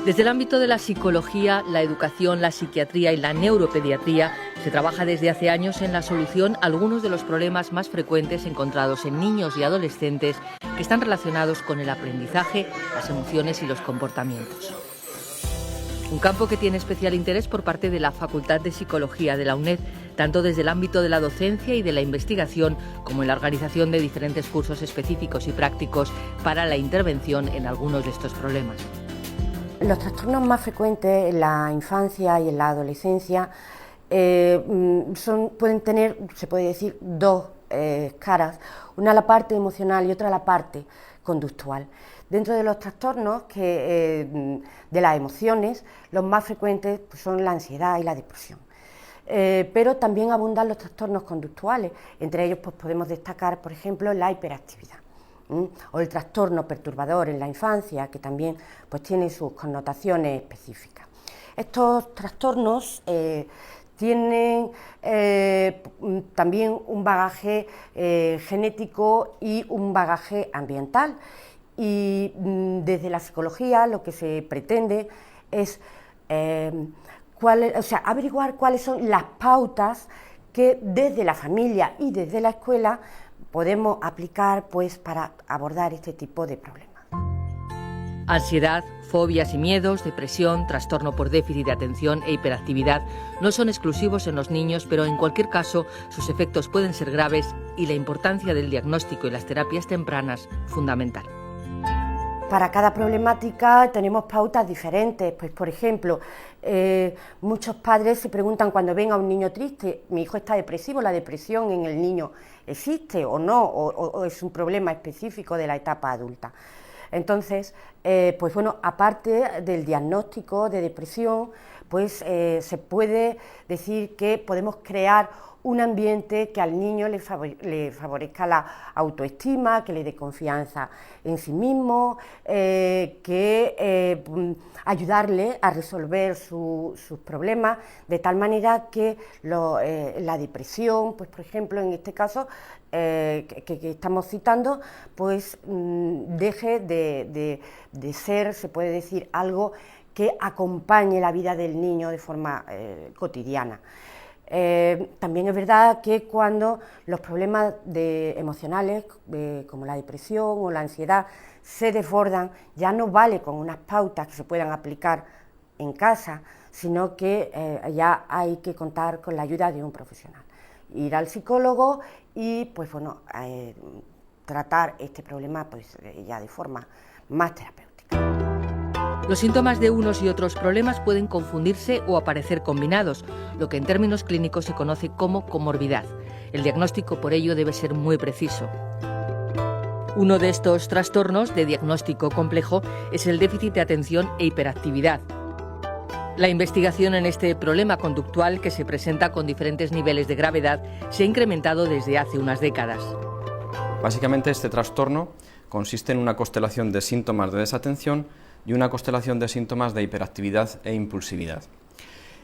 Desde el ámbito de la psicología, la educación, la psiquiatría y la neuropediatría, se trabaja desde hace años en la solución a algunos de los problemas más frecuentes encontrados en niños y adolescentes que están relacionados con el aprendizaje, las emociones y los comportamientos. Un campo que tiene especial interés por parte de la Facultad de Psicología de la UNED, tanto desde el ámbito de la docencia y de la investigación como en la organización de diferentes cursos específicos y prácticos para la intervención en algunos de estos problemas. Los trastornos más frecuentes en la infancia y en la adolescencia pueden tener, se puede decir, dos caras, una la parte emocional y otra la parte conductual. Dentro de los trastornos de las emociones, los más frecuentes son la ansiedad y la depresión. Pero también abundan los trastornos conductuales, entre ellos podemos destacar, por ejemplo, la hiperactividad. O el trastorno perturbador en la infancia, que también tiene sus connotaciones específicas. Estos trastornos tienen también un bagaje genético y un bagaje ambiental, y desde la psicología lo que se pretende es averiguar cuáles son las pautas que desde la familia y desde la escuela podemos aplicar para abordar este tipo de problemas. Ansiedad, fobias y miedos, depresión, trastorno por déficit de atención e hiperactividad no son exclusivos en los niños, pero en cualquier caso sus efectos pueden ser graves y la importancia del diagnóstico y las terapias tempranas fundamental. Para cada problemática tenemos pautas diferentes, por ejemplo, muchos padres se preguntan cuando ven a un niño triste, mi hijo está depresivo, ¿la depresión en el niño existe o no? ¿O es un problema específico de la etapa adulta? Entonces, aparte del diagnóstico de depresión, se puede decir que podemos crear un ambiente que al niño le favorezca la autoestima, que le dé confianza en sí mismo, ayudarle a resolver sus problemas, de tal manera que la depresión, por ejemplo, en este caso que estamos citando, deje de ser, se puede decir, algo que acompañe la vida del niño de forma cotidiana. También es verdad que cuando los problemas emocionales, como la depresión o la ansiedad, se desbordan, ya no vale con unas pautas que se puedan aplicar en casa, sino que ya hay que contar con la ayuda de un profesional. Ir al psicólogo y tratar este problema ya de forma más terapéutica. Los síntomas de unos y otros problemas pueden confundirse o aparecer combinados, lo que en términos clínicos se conoce como comorbidad. El diagnóstico, por ello, debe ser muy preciso. Uno de estos trastornos de diagnóstico complejo es el déficit de atención e hiperactividad. La investigación en este problema conductual, que se presenta con diferentes niveles de gravedad, se ha incrementado desde hace unas décadas. Básicamente, este trastorno consiste en una constelación de síntomas de desatención y una constelación de síntomas de hiperactividad e impulsividad.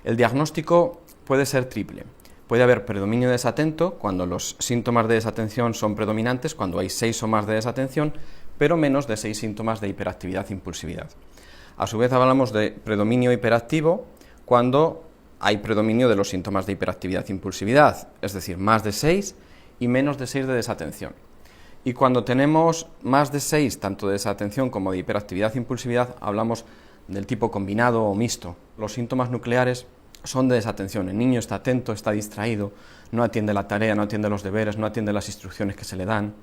El diagnóstico puede ser triple. Puede haber predominio desatento, cuando los síntomas de desatención son predominantes, cuando hay 6 o más de desatención, pero menos de 6 síntomas de hiperactividad e impulsividad. A su vez hablamos de predominio hiperactivo, cuando hay predominio de los síntomas de hiperactividad e impulsividad, es decir, más de 6 y menos de 6 de desatención. Y cuando tenemos más de 6, tanto de desatención como de hiperactividad e impulsividad, hablamos del tipo combinado o mixto. Los síntomas nucleares son de desatención. El niño está atento, está distraído, no atiende la tarea, no atiende los deberes, no atiende las instrucciones que se le dan.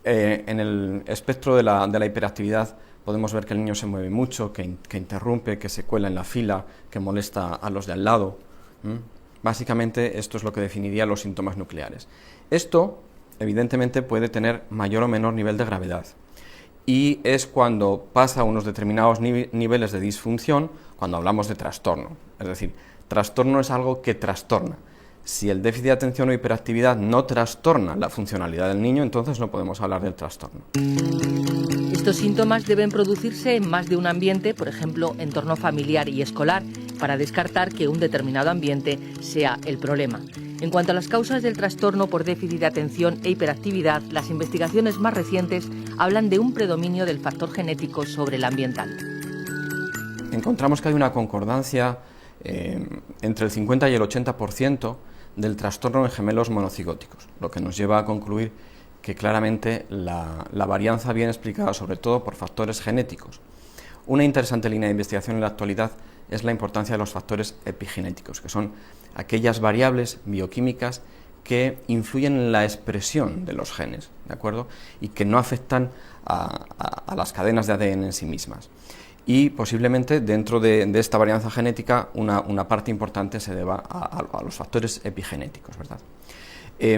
En el espectro de la hiperactividad podemos ver que el niño se mueve mucho, que interrumpe, que se cuela en la fila, que molesta a los de al lado. Básicamente esto es lo que definiría los síntomas nucleares. Esto evidentemente puede tener mayor o menor nivel de gravedad y es cuando pasa a unos determinados niveles de disfunción cuando hablamos de trastorno. Es decir, trastorno es algo que trastorna. Si el déficit de atención o hiperactividad no trastorna la funcionalidad del niño, entonces no podemos hablar del trastorno. Estos síntomas deben producirse en más de un ambiente, por ejemplo, entorno familiar y escolar, para descartar que un determinado ambiente sea el problema. En cuanto a las causas del trastorno por déficit de atención e hiperactividad, las investigaciones más recientes hablan de un predominio del factor genético sobre el ambiental. encontramos que hay una concordancia entre el 50 y el 80% del trastorno en gemelos monocigóticos, lo que nos lleva a concluir que claramente la varianza viene explicada sobre todo por factores genéticos. Una interesante línea de investigación en la actualidad es la importancia de los factores epigenéticos, que son aquellas variables bioquímicas que influyen en la expresión de los genes, ¿de acuerdo? Y que no afectan a las cadenas de ADN en sí mismas. Y posiblemente dentro de esta varianza genética una parte importante se deba a los factores epigenéticos, ¿verdad?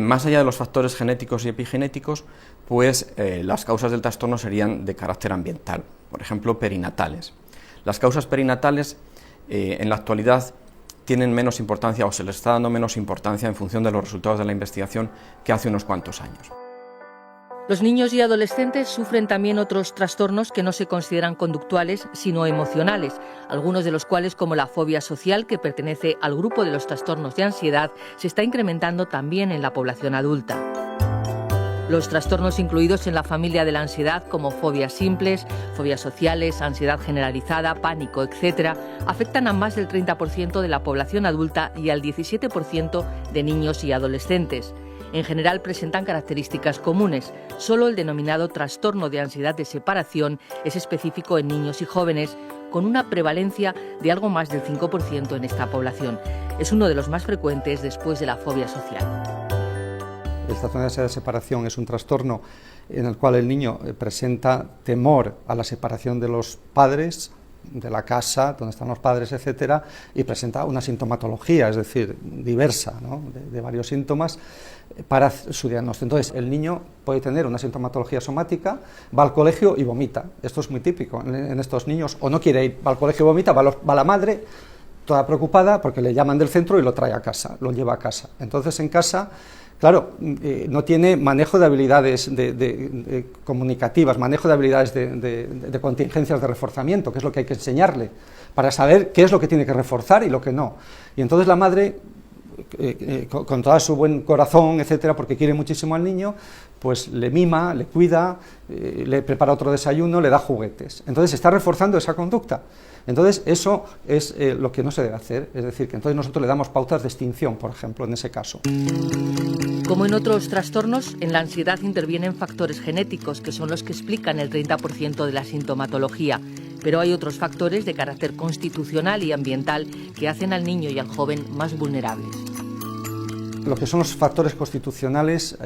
Más allá de los factores genéticos y epigenéticos, pues las causas del trastorno serían de carácter ambiental, por ejemplo, perinatales. Las causas perinatales en la actualidad tienen menos importancia o se les está dando menos importancia en función de los resultados de la investigación que hace unos cuantos años. Los niños y adolescentes sufren también otros trastornos que no se consideran conductuales, sino emocionales, algunos de los cuales, como la fobia social, que pertenece al grupo de los trastornos de ansiedad, se está incrementando también en la población adulta. Los trastornos incluidos en la familia de la ansiedad, como fobias simples, fobias sociales, ansiedad generalizada, pánico, etc., afectan a más del 30% de la población adulta y al 17% de niños y adolescentes. En general presentan características comunes. Solo el denominado trastorno de ansiedad de separación es específico en niños y jóvenes, con una prevalencia de algo más del 5% en esta población. Es uno de los más frecuentes después de la fobia social. El trastorno de ansiedad de separación es un trastorno en el cual el niño presenta temor a la separación de los padres, de la casa, donde están los padres, etcétera, y presenta una sintomatología, es decir, diversa, ¿no?, de varios síntomas para su diagnóstico. Entonces, el niño puede tener una sintomatología somática, va al colegio y vomita. Esto es muy típico en estos niños, o no quiere ir, va al colegio y vomita, va la madre, toda preocupada porque le llaman del centro y lo trae a casa, lo lleva a casa. Entonces, en casa, claro, no tiene manejo de habilidades comunicativas, manejo de habilidades de contingencias de reforzamiento, que es lo que hay que enseñarle, para saber qué es lo que tiene que reforzar y lo que no. Y entonces la madre, con todo su buen corazón, etcétera, porque quiere muchísimo al niño, pues le mima, le cuida, le prepara otro desayuno, le da juguetes. Entonces está reforzando esa conducta. Entonces eso es lo que no se debe hacer, es decir, que entonces nosotros le damos pautas de extinción, por ejemplo, en ese caso. Como en otros trastornos, en la ansiedad intervienen factores genéticos, que son los que explican el 30% de la sintomatología. Pero hay otros factores de carácter constitucional y ambiental que hacen al niño y al joven más vulnerables. Lo que son los factores constitucionales,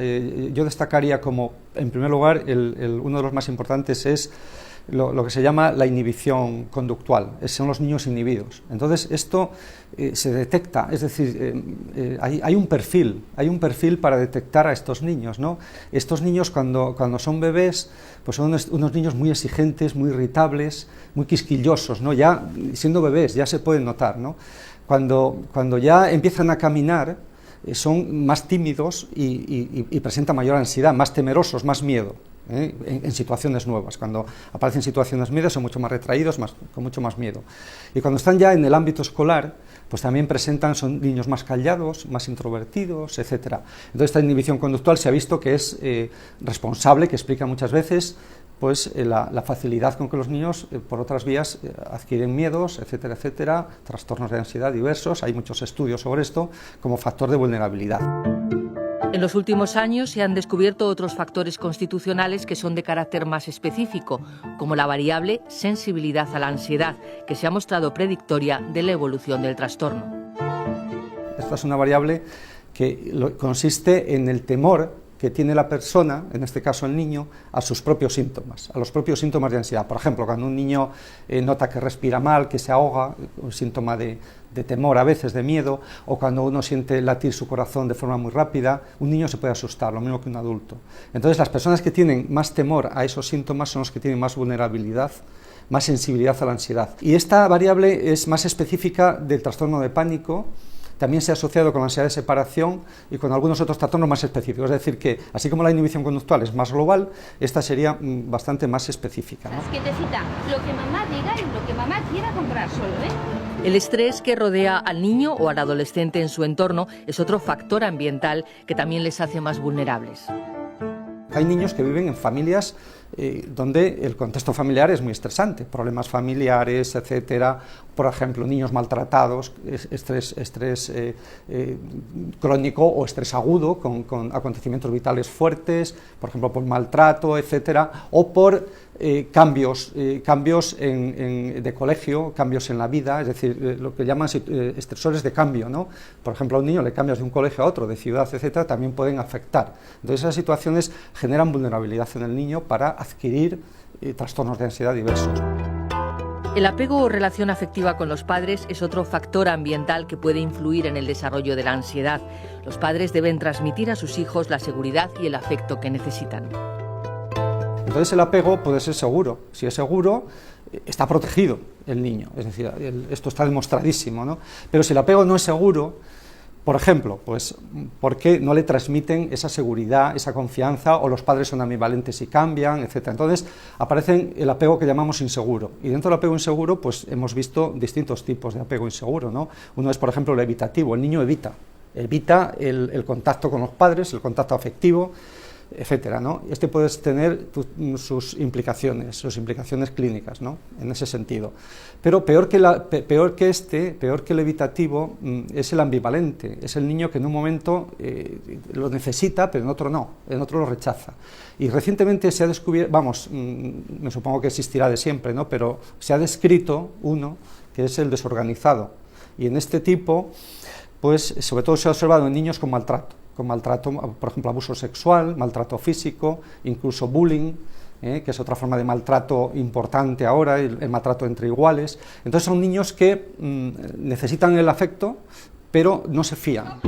yo destacaría como, en primer lugar, uno de los más importantes es lo que se llama la inhibición conductual, son los niños inhibidos. Entonces esto se detecta, es decir, hay un perfil para detectar a estos niños, ¿no? Estos niños cuando son bebés, pues son unos niños muy exigentes, muy irritables, muy quisquillosos, ¿no? Ya siendo bebés ya se pueden notar, ¿no? Cuando ya empiezan a caminar, son más tímidos y presentan mayor ansiedad, más temerosos, más miedo. En situaciones nuevas, cuando aparecen situaciones nuevas son mucho más retraídos, con mucho más miedo. Y cuando están ya en el ámbito escolar, pues también son niños más callados, más introvertidos, etcétera. Entonces esta inhibición conductual se ha visto que es responsable, que explica muchas veces pues la facilidad con que los niños por otras vías adquieren miedos, etcétera, etcétera, trastornos de ansiedad diversos. Hay muchos estudios sobre esto como factor de vulnerabilidad. En los últimos años se han descubierto otros factores constitucionales que son de carácter más específico, como la variable sensibilidad a la ansiedad, que se ha mostrado predictoria de la evolución del trastorno. Esta es una variable que consiste en el temor que tiene la persona, en este caso el niño, a sus propios síntomas, a los propios síntomas de ansiedad. Por ejemplo, cuando un niño nota que respira mal, que se ahoga, un síntoma de temor a veces, de miedo, o cuando uno siente latir su corazón de forma muy rápida, un niño se puede asustar, lo mismo que un adulto. Entonces, las personas que tienen más temor a esos síntomas son los que tienen más vulnerabilidad, más sensibilidad a la ansiedad. Y esta variable es más específica del trastorno de pánico. También se ha asociado con la ansiedad de separación y con algunos otros trastornos más específicos. Es decir, que así como la inhibición conductual es más global, esta sería bastante más específica, ¿no? Es que te cita lo que mamá diga y lo que mamá quiera comprar solo, ¿eh? El estrés que rodea al niño o al adolescente en su entorno es otro factor ambiental que también les hace más vulnerables. Hay niños que viven en familias donde el contexto familiar es muy estresante, problemas familiares, etcétera, por ejemplo, niños maltratados, estrés crónico o estrés agudo con acontecimientos vitales fuertes, por ejemplo, por maltrato, etcétera, o por cambios de colegio, cambios en la vida, es decir, lo que llaman estresores de cambio, ¿no? Por ejemplo, a un niño le cambias de un colegio a otro, de ciudad, etcétera, también pueden afectar. Entonces, esas situaciones generan vulnerabilidad en el niño para adquirir trastornos de ansiedad diversos. El apego o relación afectiva con los padres es otro factor ambiental que puede influir en el desarrollo de la ansiedad. Los padres deben transmitir a sus hijos la seguridad y el afecto que necesitan. Entonces el apego puede ser seguro. Si es seguro, está protegido el niño. Es decir, esto está demostradísimo, ¿no? Pero si el apego no es seguro, por ejemplo, pues ¿por qué no le transmiten esa seguridad, esa confianza, o los padres son ambivalentes y cambian, etcétera? Entonces aparece el apego que llamamos inseguro. Y dentro del apego inseguro, pues hemos visto distintos tipos de apego inseguro, ¿no? Uno es, por ejemplo, el evitativo. El niño evita el contacto con los padres, el contacto afectivo, etcétera, ¿no? Este puede tener sus implicaciones clínicas, ¿no? En ese sentido. Pero peor que el evitativo es el ambivalente, es el niño que en un momento lo necesita, pero en otro no, en otro lo rechaza. Y recientemente se ha descubierto, me supongo que existirá de siempre, ¿no? Pero se ha descrito uno que es el desorganizado. Y en este tipo, pues sobre todo se ha observado en niños con maltrato, por ejemplo, abuso sexual, maltrato físico, incluso bullying, que es otra forma de maltrato importante ahora, el maltrato entre iguales. Entonces son niños que necesitan el afecto, pero no se fían.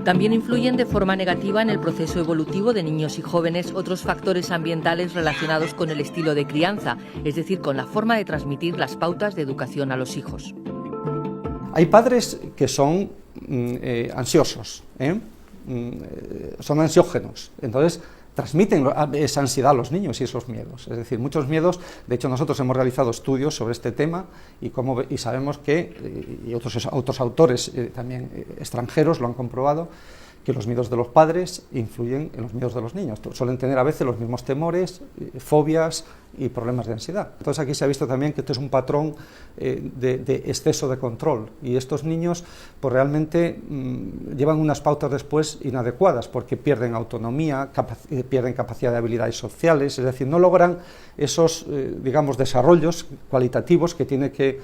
También influyen de forma negativa en el proceso evolutivo de niños y jóvenes otros factores ambientales relacionados con el estilo de crianza, es decir, con la forma de transmitir las pautas de educación a los hijos. Hay padres que son ansiosos, son ansiógenos, entonces transmiten esa ansiedad a los niños y esos miedos, es decir, muchos miedos. De hecho, nosotros hemos realizado estudios sobre este tema y sabemos que, y otros autores también extranjeros lo han comprobado, que los miedos de los padres influyen en los miedos de los niños. Suelen tener a veces los mismos temores, fobias y problemas de ansiedad. Entonces aquí se ha visto también que esto es un patrón de exceso de control, y estos niños pues realmente llevan unas pautas después inadecuadas, porque pierden autonomía, pierden capacidad de habilidades sociales, es decir, no logran esos desarrollos cualitativos que tiene que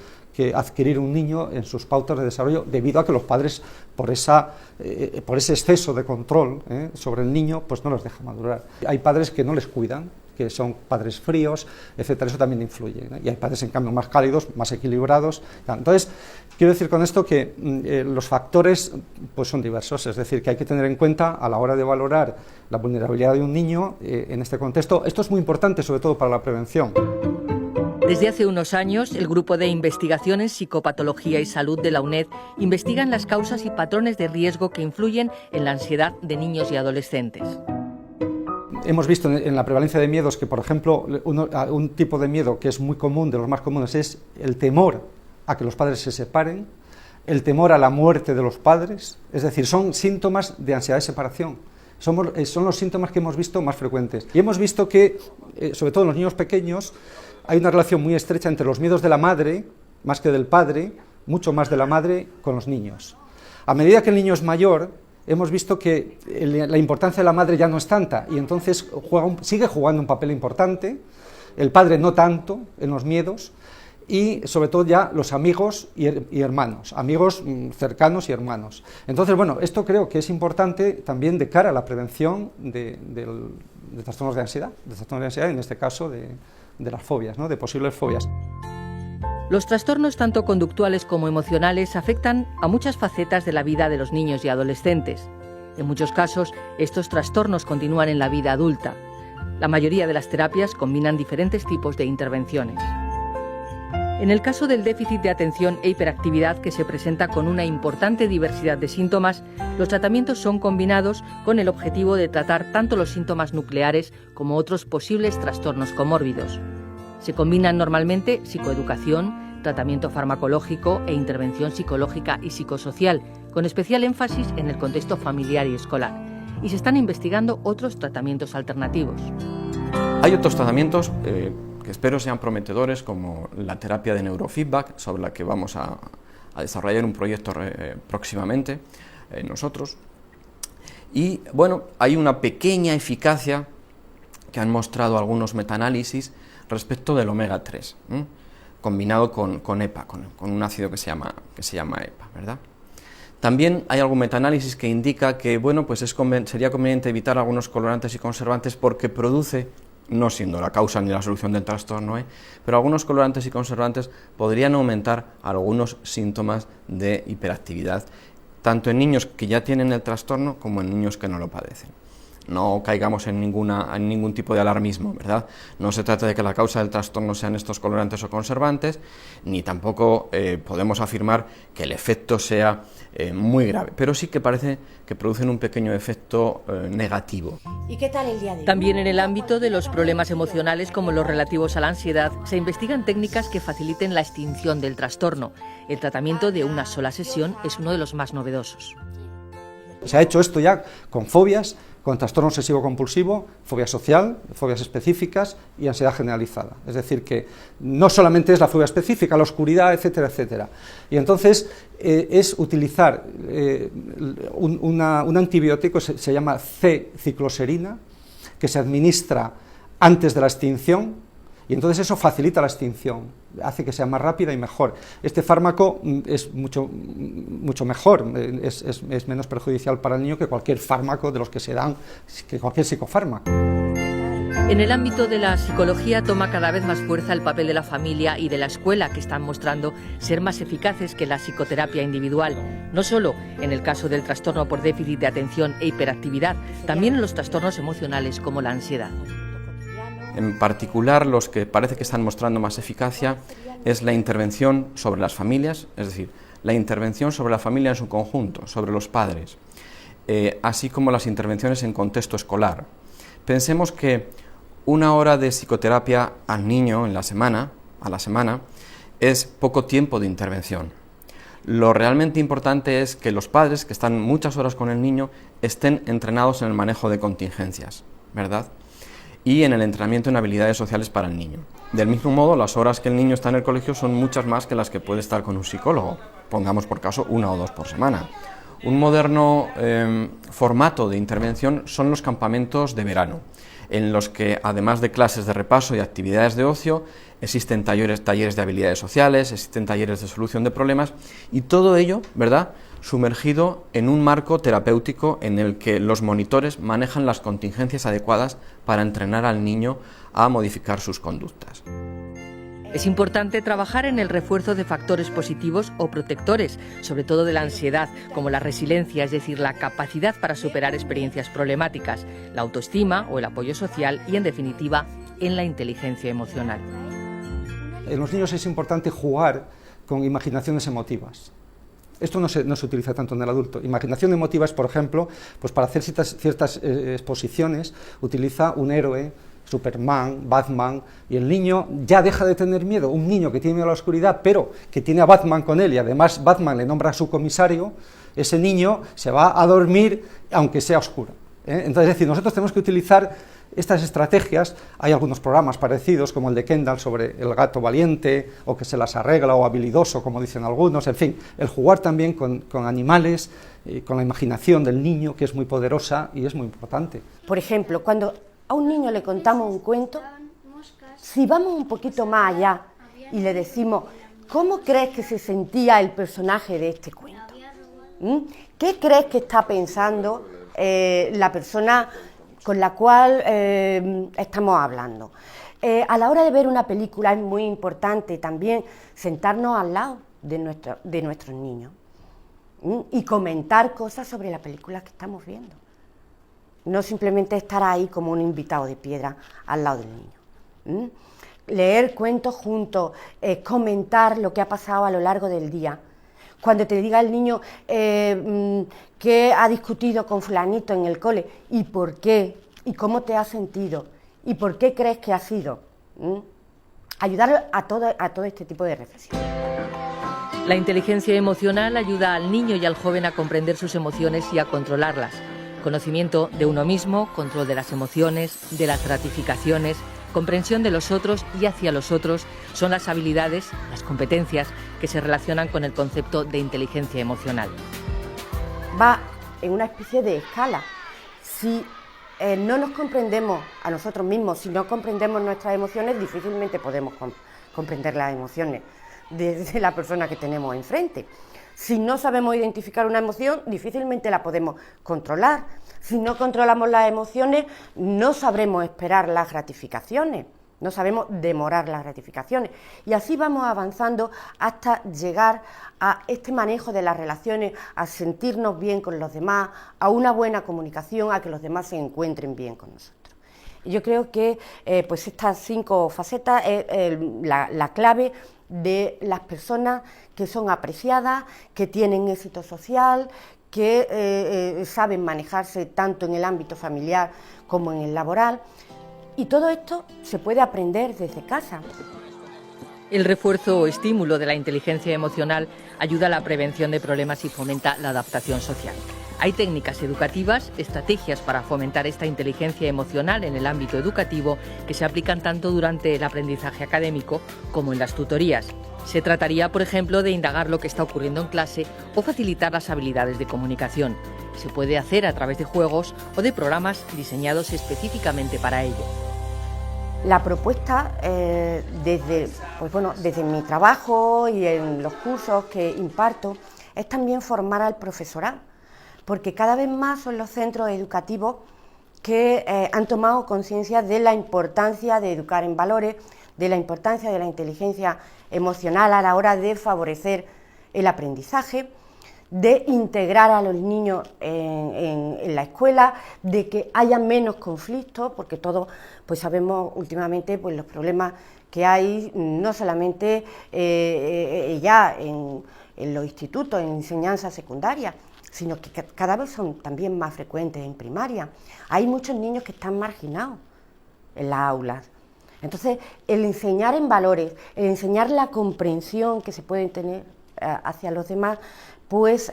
adquirir un niño en sus pautas de desarrollo, debido a que los padres, por ese exceso de control sobre el niño, pues no los dejan madurar. Hay padres que no les cuidan, que son padres fríos, etcétera, eso también influye, ¿no? Y hay padres, en cambio, más cálidos, más equilibrados. Entonces, quiero decir con esto que los factores pues son diversos, es decir, que hay que tener en cuenta a la hora de valorar la vulnerabilidad de un niño en este contexto. Esto es muy importante, sobre todo para la prevención. Desde hace unos años, el Grupo de Investigación en Psicopatología y Salud de la UNED investigan las causas y patrones de riesgo que influyen en la ansiedad de niños y adolescentes. Hemos visto en la prevalencia de miedos que, por ejemplo, un tipo de miedo que es muy común, de los más comunes, es el temor a que los padres se separen, el temor a la muerte de los padres, es decir, son síntomas de ansiedad de separación. Son los síntomas que hemos visto más frecuentes. Y hemos visto que, sobre todo en los niños pequeños, hay una relación muy estrecha entre los miedos de la madre, más que del padre, mucho más de la madre, con los niños. A medida que el niño es mayor, hemos visto que la importancia de la madre ya no es tanta, y entonces sigue jugando un papel importante, el padre no tanto en los miedos, y sobre todo ya los amigos y hermanos, amigos cercanos y hermanos. Entonces, bueno, esto creo que es importante también de cara a la prevención de trastornos de ansiedad, en este caso de las fobias, ¿no? De posibles fobias. Los trastornos tanto conductuales como emocionales afectan a muchas facetas de la vida de los niños y adolescentes. En muchos casos, estos trastornos continúan en la vida adulta. La mayoría de las terapias combinan diferentes tipos de intervenciones. En el caso del déficit de atención e hiperactividad, que se presenta con una importante diversidad de síntomas, los tratamientos son combinados con el objetivo de tratar tanto los síntomas nucleares como otros posibles trastornos comórbidos. Se combinan normalmente psicoeducación, tratamiento farmacológico e intervención psicológica y psicosocial, con especial énfasis en el contexto familiar y escolar, y se están investigando otros tratamientos alternativos. Hay otros tratamientos que espero sean prometedores, como la terapia de neurofeedback, sobre la que vamos a desarrollar un proyecto próximamente nosotros. Y bueno, hay una pequeña eficacia que han mostrado algunos metaanálisis respecto del omega 3, combinado con EPA, con un ácido que se llama EPA, ¿verdad? También hay algún metaanálisis que indica que bueno, pues sería conveniente evitar algunos colorantes y conservantes porque produce, no siendo la causa ni la solución del trastorno, pero algunos colorantes y conservantes podrían aumentar algunos síntomas de hiperactividad, tanto en niños que ya tienen el trastorno como en niños que no lo padecen. No caigamos en ningún tipo de alarmismo, ¿verdad? No se trata de que la causa del trastorno sean estos colorantes o conservantes, ni tampoco podemos afirmar que el efecto sea muy grave, pero sí que parece que producen un pequeño efecto negativo. ¿Y qué tal el día de hoy? También en el ámbito de los problemas emocionales, como los relativos a la ansiedad, se investigan técnicas que faciliten la extinción del trastorno. El tratamiento de una sola sesión es uno de los más novedosos. Se ha hecho esto ya con fobias, con trastorno obsesivo compulsivo, fobia social, fobias específicas y ansiedad generalizada. Es decir, que no solamente es la fobia específica, la oscuridad, etcétera, etcétera. Y entonces es utilizar un antibiótico, se llama C-cicloserina, que se administra antes de la extinción, y entonces eso facilita la extinción, hace que sea más rápida y mejor. Este fármaco es mucho mejor, es menos perjudicial para el niño que cualquier fármaco de los que se dan, que cualquier psicofármaco. En el ámbito de la psicología toma cada vez más fuerza el papel de la familia y de la escuela, que están mostrando ser más eficaces que la psicoterapia individual, no solo en el caso del trastorno por déficit de atención e hiperactividad, también en los trastornos emocionales como la ansiedad. En particular, los que parece que están mostrando más eficacia es la intervención sobre las familias, es decir, la intervención sobre la familia en su conjunto, sobre los padres, así como las intervenciones en contexto escolar. Pensemos que una hora de psicoterapia al niño a la semana, es poco tiempo de intervención. Lo realmente importante es que los padres, que están muchas horas con el niño, estén entrenados en el manejo de contingencias, ¿verdad? Y en el entrenamiento en habilidades sociales para el niño. Del mismo modo, las horas que el niño está en el colegio son muchas más que las que puede estar con un psicólogo, pongamos por caso 1 o 2 por semana. Un moderno formato de intervención son los campamentos de verano, en los que además de clases de repaso y actividades de ocio, existen talleres de habilidades sociales, existen talleres de solución de problemas, y todo ello, ¿verdad?, sumergido en un marco terapéutico en el que los monitores manejan las contingencias adecuadas para entrenar al niño a modificar sus conductas. Es importante trabajar en el refuerzo de factores positivos o protectores, sobre todo de la ansiedad, como la resiliencia, es decir, la capacidad para superar experiencias problemáticas, la autoestima o el apoyo social y, en definitiva, en la inteligencia emocional. En los niños es importante jugar con imaginaciones emotivas. Esto no se utiliza tanto en el adulto. Imaginación emotiva es, por ejemplo, pues para hacer ciertas exposiciones, utiliza un héroe, Superman, Batman, y el niño ya deja de tener miedo. Un niño que tiene miedo a la oscuridad, pero que tiene a Batman con él, y además Batman le nombra a su comisario, ese niño se va a dormir aunque sea oscuro. Entonces, es decir, nosotros tenemos que utilizar estas estrategias. Hay algunos programas parecidos, como el de Kendall sobre el gato valiente, o que se las arregla, o habilidoso, como dicen algunos. En fin, el jugar también con animales, con la imaginación del niño, que es muy poderosa y es muy importante. Por ejemplo, cuando a un niño le contamos un cuento, si vamos un poquito más allá y le decimos, ¿cómo crees que se sentía el personaje de este cuento? ¿Qué crees que está pensando la persona con la cual estamos hablando? A la hora de ver una película es muy importante también sentarnos al lado de nuestros niños y comentar cosas sobre la película que estamos viendo. No simplemente estar ahí como un invitado de piedra al lado del niño. Leer cuentos juntos, comentar lo que ha pasado a lo largo del día. Cuando te diga el niño que ha discutido con fulanito en el cole, y por qué, y cómo te has sentido, y por qué crees que ha sido. Ayudar a todo este tipo de reflexión. La inteligencia emocional ayuda al niño y al joven a comprender sus emociones y a controlarlas. Conocimiento de uno mismo, control de las emociones, de las gratificaciones, comprensión de los otros y hacia los otros son las habilidades, las competencias que se relacionan con el concepto de inteligencia emocional. Va en una especie de escala. Si no nos comprendemos a nosotros mismos, si no comprendemos nuestras emociones, difícilmente podemos comprender las emociones de la persona que tenemos enfrente. Si no sabemos identificar una emoción, difícilmente la podemos controlar. Si no controlamos las emociones, no sabremos esperar las gratificaciones, no sabemos demorar las gratificaciones. Y así vamos avanzando hasta llegar a este manejo de las relaciones, a sentirnos bien con los demás, a una buena comunicación, a que los demás se encuentren bien con nosotros. Yo creo que pues estas 5 facetas es la clave de las personas que son apreciadas, que tienen éxito social, que saben manejarse tanto en el ámbito familiar como en el laboral. Y todo esto se puede aprender desde casa. El refuerzo o estímulo de la inteligencia emocional ayuda a la prevención de problemas y fomenta la adaptación social. Hay técnicas educativas, estrategias para fomentar esta inteligencia emocional en el ámbito educativo que se aplican tanto durante el aprendizaje académico como en las tutorías. Se trataría, por ejemplo, de indagar lo que está ocurriendo en clase o facilitar las habilidades de comunicación. Se puede hacer a través de juegos o de programas diseñados específicamente para ello. La propuesta, desde mi trabajo y en los cursos que imparto, es también formar al profesorado, porque cada vez más son los centros educativos que han tomado conciencia de la importancia de educar en valores, de la importancia de la inteligencia emocional a la hora de favorecer el aprendizaje, de integrar a los niños en la escuela, de que haya menos conflictos, porque todos pues sabemos últimamente pues los problemas que hay, no solamente ya en los institutos, en enseñanza secundaria, sino que cada vez son también más frecuentes en primaria. Hay muchos niños que están marginados en las aulas. Entonces, el enseñar en valores, el enseñar la comprensión que se pueden tener hacia los demás, pues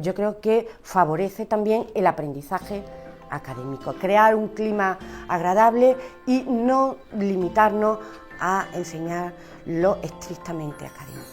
yo creo que favorece también el aprendizaje académico, crear un clima agradable y no limitarnos a enseñar lo estrictamente académico.